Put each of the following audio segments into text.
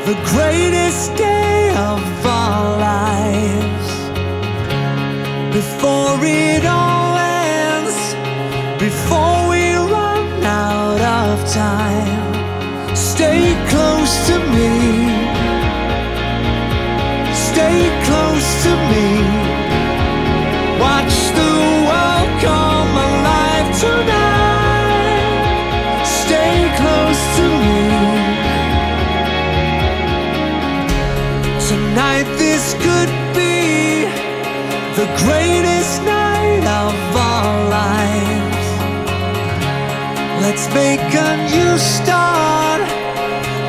the greatest day of our lives. Before it all ends, before we run out of time, stay close to me, stay close to me. Watch the world come alive tonight. Stay close to me. Tonight this could be the greatest night of our lives. Let's make a new start.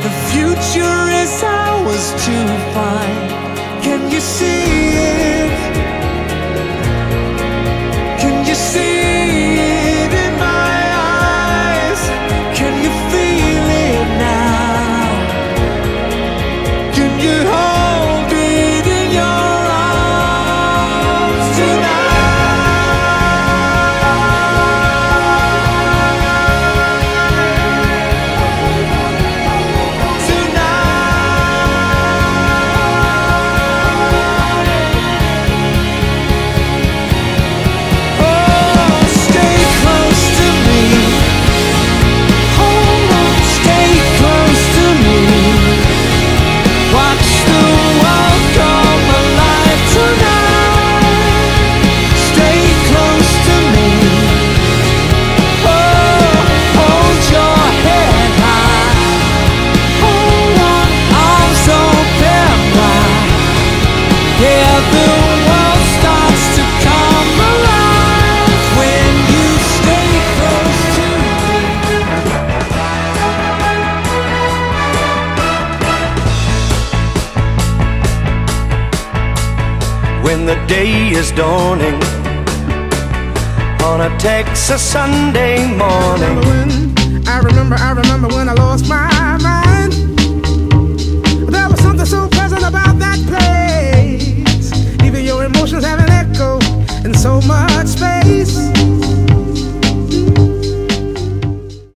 The future is ours to find. Can you see it? Can you see it in my eyes? Can you feel it now? Can you hold it in your arms when the day is dawning on a Texas Sunday morning. I remember when I lost my mind. There was something so pleasant about that place. Even your emotions have an echo in so much